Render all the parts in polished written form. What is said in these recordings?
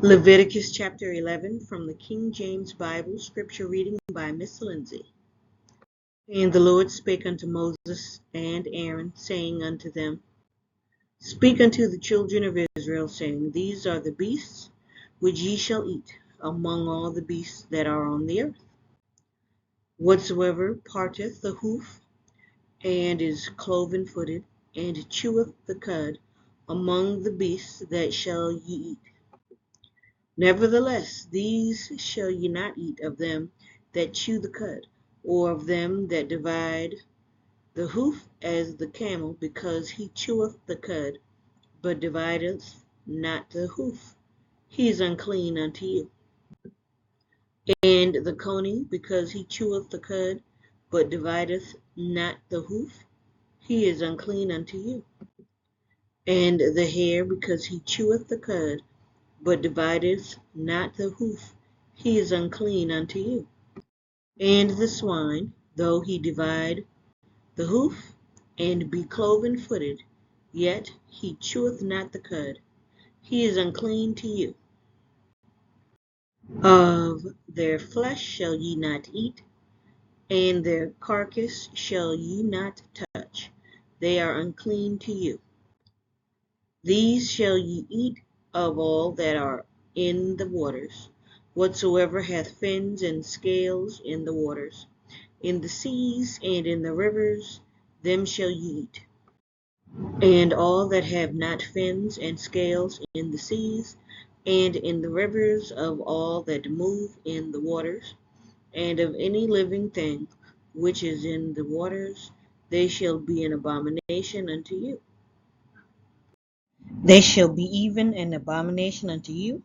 Leviticus chapter 11 from the King James Bible, scripture reading by Miss Lindsay. And the Lord spake unto Moses and Aaron, saying unto them, Speak unto the children of Israel, saying, These are the beasts which ye shall eat among all the beasts that are on the earth. Whatsoever parteth the hoof, and is cloven-footed, and cheweth the cud, among the beasts that shall ye eat. Nevertheless, these shall ye not eat of them that chew the cud, or of them that divide the hoof as the camel, because he cheweth the cud, but divideth not the hoof. He is unclean unto you. And the coney, because he cheweth the cud, but divideth not the hoof. He is unclean unto you. And the hare, because he cheweth the cud, but divideth not the hoof. He is unclean unto you. And the swine, though he divide the hoof, and be cloven-footed, yet he cheweth not the cud. He is unclean to you. Of their flesh shall ye not eat, and their carcass shall ye not touch. They are unclean to you. These shall ye eat of all that are in the waters, whatsoever hath fins and scales in the waters. In the seas and in the rivers, them shall ye eat. And all that have not fins and scales in the seas, and in the rivers, of all that move in the waters, and of any living thing which is in the waters, they shall be an abomination unto you. They shall be even an abomination unto you.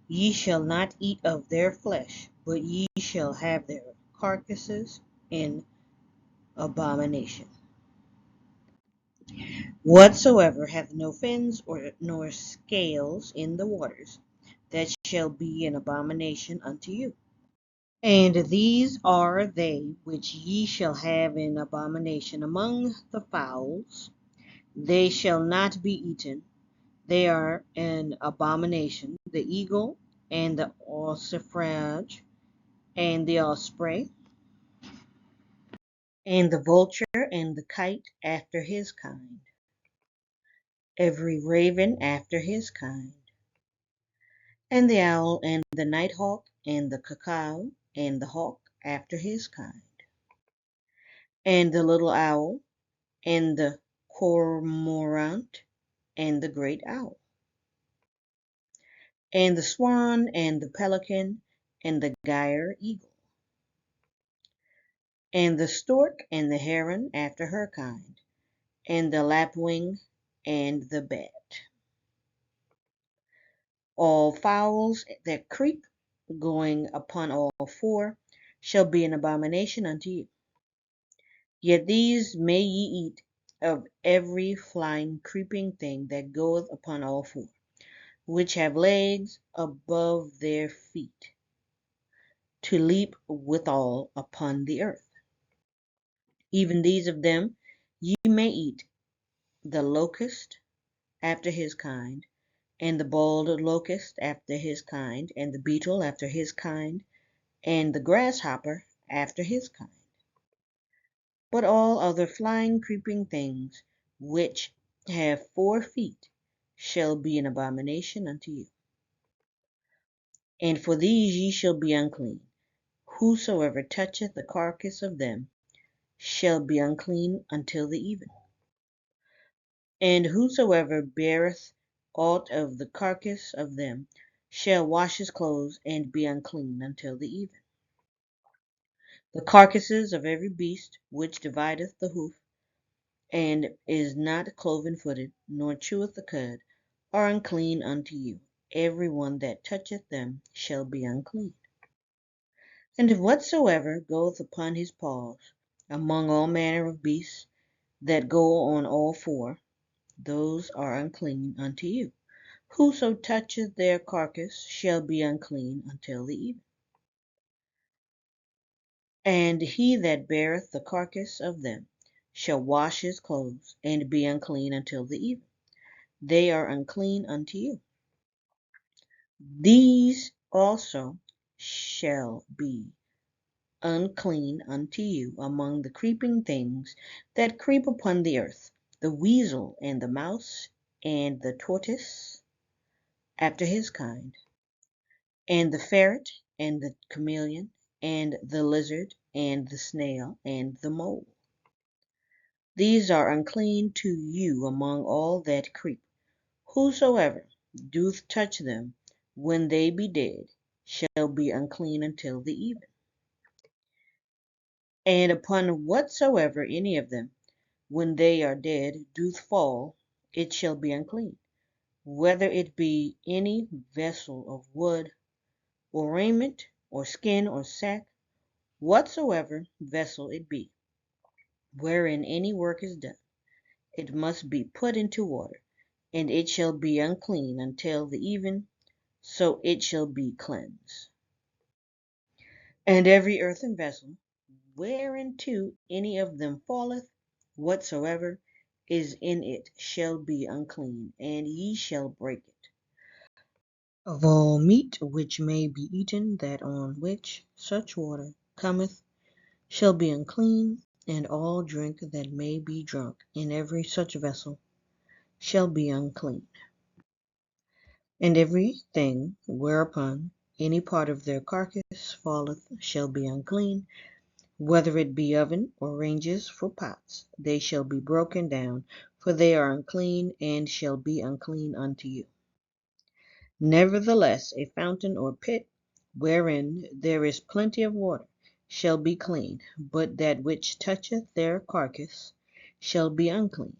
Ye shall not eat of their flesh, but ye shall have their carcasses in abomination. Whatsoever hath no fins nor scales in the waters, that shall be an abomination unto you. And these are they which ye shall have in abomination among the fowls. They shall not be eaten. They are an abomination: the eagle, and the ossifrage, and the osprey, and the vulture, and the kite after his kind, every raven after his kind, and the owl, and the nighthawk, and the cuckoo, and the hawk after his kind, and the little owl, and the cormorant, and the great owl, and the swan, and the pelican, and the gier eagle, and the stork, and the heron after her kind, and the lapwing, and the bat. All fowls that creep, going upon all four, shall be an abomination unto you. Yet these may ye eat of every flying creeping thing that goeth upon all four, which have legs above their feet, to leap withal upon the earth. Even these of them ye may eat: the locust after his kind, and the bald locust after his kind, and the beetle after his kind, and the grasshopper after his kind. But all other flying creeping things which have 4 feet shall be an abomination unto you. And for these ye shall be unclean. Whosoever toucheth the carcass of them shall be unclean until the even. And whosoever beareth aught of the carcass of them shall wash his clothes, and be unclean until the even. The carcasses of every beast which divideth the hoof, and is not cloven-footed, nor cheweth the cud, are unclean unto you. Every one that toucheth them shall be unclean. And whatsoever goeth upon his paws, among all manner of beasts that go on all four, those are unclean unto you. Whoso toucheth their carcass shall be unclean until the even. And he that beareth the carcass of them shall wash his clothes, and be unclean until the even. They are unclean unto you. These also shall be unclean unto you among the creeping things that creep upon the earth, the weasel and the mouse and the tortoise after his kind, and the ferret and the chameleon and the lizard and the snail and the mole. These are unclean to you among all that creep. Whosoever doth touch them when they be dead shall be unclean until the even. And upon whatsoever any of them, when they are dead, doth fall, it shall be unclean, whether it be any vessel of wood, or raiment, or skin, or sack, whatsoever vessel it be, wherein any work is done, it must be put into water, and it shall be unclean until the even, so it shall be cleansed. And every earthen vessel, whereinto any of them falleth, whatsoever is in it shall be unclean, and ye shall break it. Of all meat which may be eaten, that on which such water cometh shall be unclean, and all drink that may be drunk in every such vessel shall be unclean. And every thing whereupon any part of their carcass falleth shall be unclean, whether it be oven or ranges for pots, they shall be broken down, for they are unclean, and shall be unclean unto you. Nevertheless, a fountain or pit, wherein there is plenty of water, shall be clean, but that which toucheth their carcass shall be unclean.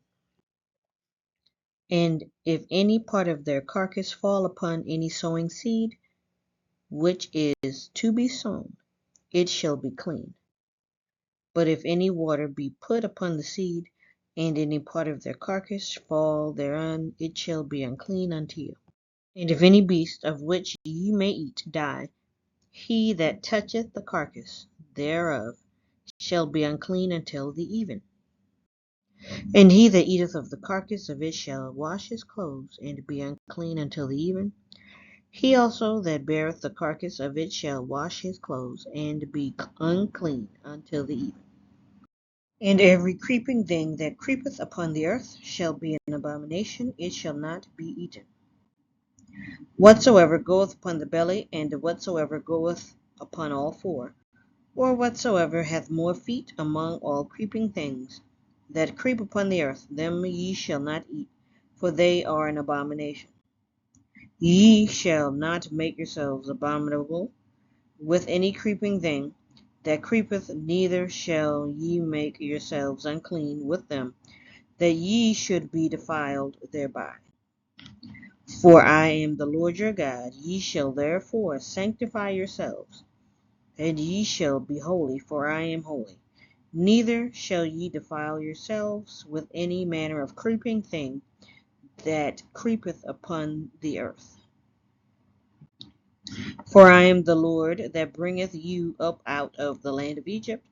And if any part of their carcass fall upon any sowing seed, which is to be sown, it shall be clean. But if any water be put upon the seed, and any part of their carcass fall thereon, it shall be unclean unto you. And if any beast of which ye may eat die, he that toucheth the carcass thereof shall be unclean until the even. And he that eateth of the carcass of it shall wash his clothes, and be unclean until the even. He also that beareth the carcass of it shall wash his clothes, and be unclean until the even. And every creeping thing that creepeth upon the earth shall be an abomination, it shall not be eaten. Whatsoever goeth upon the belly, and whatsoever goeth upon all four, or whatsoever hath more feet among all creeping things that creep upon the earth, them ye shall not eat, for they are an abomination. Ye shall not make yourselves abominable with any creeping thing that creepeth, neither shall ye make yourselves unclean with them, that ye should be defiled thereby. For I am the Lord your God. Ye shall therefore sanctify yourselves, and ye shall be holy, for I am holy. Neither shall ye defile yourselves with any manner of creeping thing that creepeth upon the earth. For I am the Lord that bringeth you up out of the land of Egypt,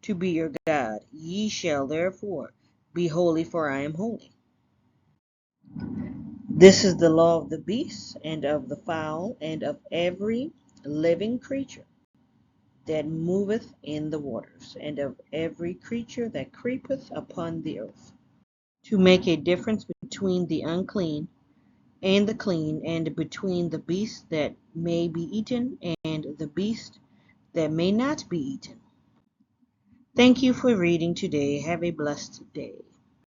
to be your God. Ye shall therefore be holy, for I am holy. This is the law of the beasts, and of the fowl, and of every living creature that moveth in the waters, and of every creature that creepeth upon the earth, to make a difference between the unclean and the clean, and between the beast that may be eaten and the beast that may not be eaten. Thank you for reading today. Have a blessed day.